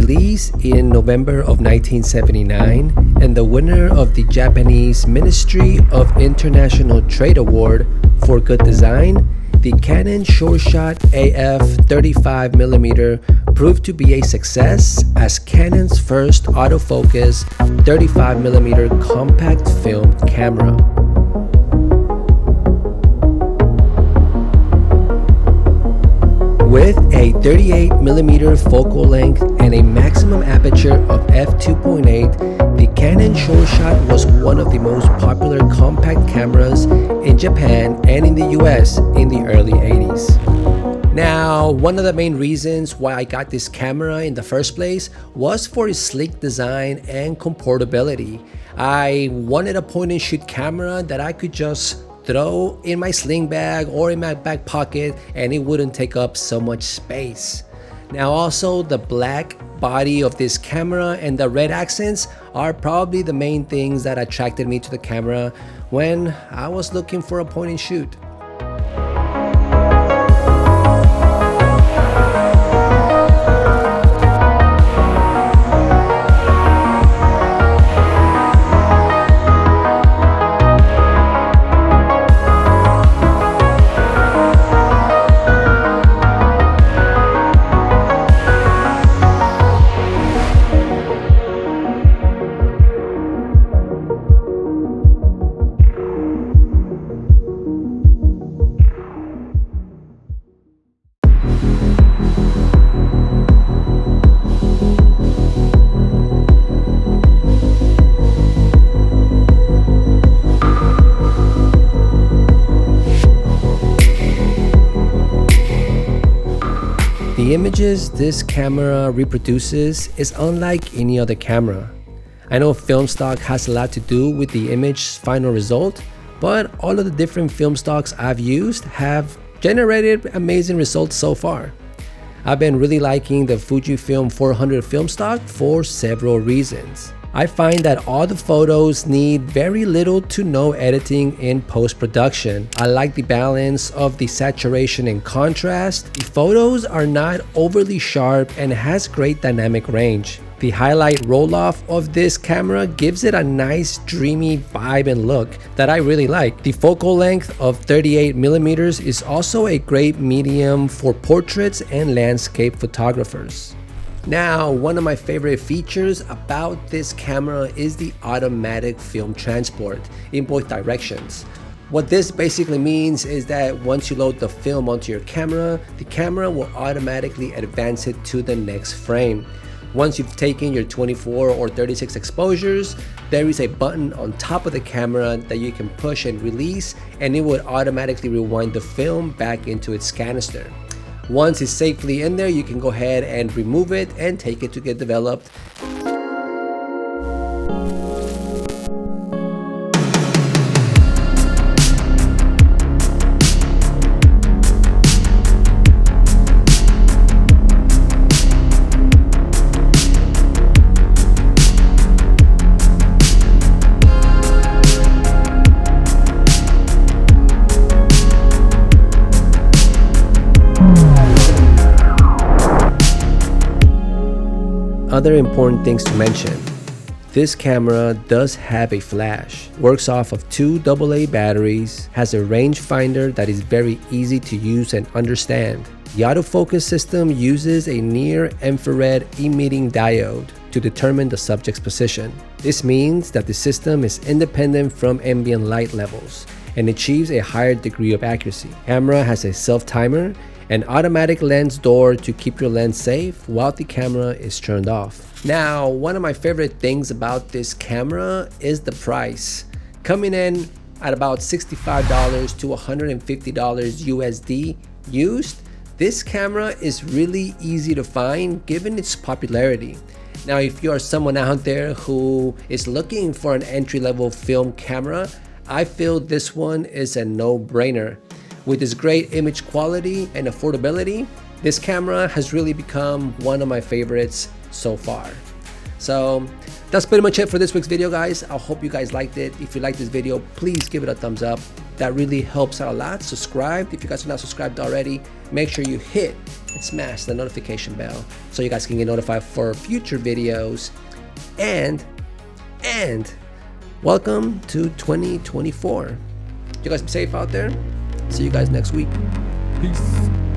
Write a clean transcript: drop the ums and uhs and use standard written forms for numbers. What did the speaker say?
released in November of 1979 and the winner of the Japanese Ministry of International Trade Award for Good Design, the Canon Sure Shot AF 35mm proved to be a success as Canon's first autofocus 35mm compact film camera. With a 38mm focal length and a maximum aperture of f2.8, the Canon Sure Shot was one of the most popular compact cameras in Japan and in the US in the early 80s. Now, one of the main reasons why I got this camera in the first place was for its sleek design and comportability. I wanted a point-and-shoot camera that I could just throw in my sling bag or in my back pocket and it wouldn't take up so much space. Now also, the black body of this camera and the red accents are probably the main things that attracted me to the camera when I was looking for a point and shoot. The images this camera reproduces is unlike any other camera. I know film stock has a lot to do with the image's final result, but all of the different film stocks I've used have generated amazing results so far. I've been really liking the Fujifilm 400 film stock for several reasons. I find that all the photos need very little to no editing in post-production. I like the balance of the saturation and contrast. The photos are not overly sharp and has great dynamic range. The highlight roll-off of this camera gives it a nice dreamy vibe and look that I really like. The focal length of 38mm is also a great medium for portraits and landscape photographers. Now, one of my favorite features about this camera is the automatic film transport in both directions. What this basically means is that once you load the film onto your camera, the camera will automatically advance it to the next frame. Once you've taken your 24 or 36 exposures, there is a button on top of the camera that you can push and release, and it would automatically rewind the film back into its canister. Once it's safely in there, you can go ahead and remove it and take it to get developed. Other important things to mention. This camera does have a flash, works off of 2 AA batteries, has a rangefinder that is very easy to use and understand. The autofocus system uses a near-infrared emitting diode to determine the subject's position. This means that the system is independent from ambient light levels and achieves a higher degree of accuracy. The camera has a self-timer, an automatic lens door to keep your lens safe while the camera is turned off. Now, one of my favorite things about this camera is the price. Coming in at about $65 to $150 USD used, this camera is really easy to find given its popularity. Now, if you are someone out there who is looking for an entry-level film camera, I feel this one is a no-brainer. With its great image quality and affordability, this camera has really become one of my favorites so far. So That's pretty much it for this week's video, guys. I hope you guys liked it. If you liked this video, please give it a thumbs up. That really helps out a lot. Subscribe if you guys are not subscribed already. Make sure you hit and smash the notification bell so you guys can get notified for future videos. And welcome to 2024. You guys be safe out there. See you guys next week. Peace.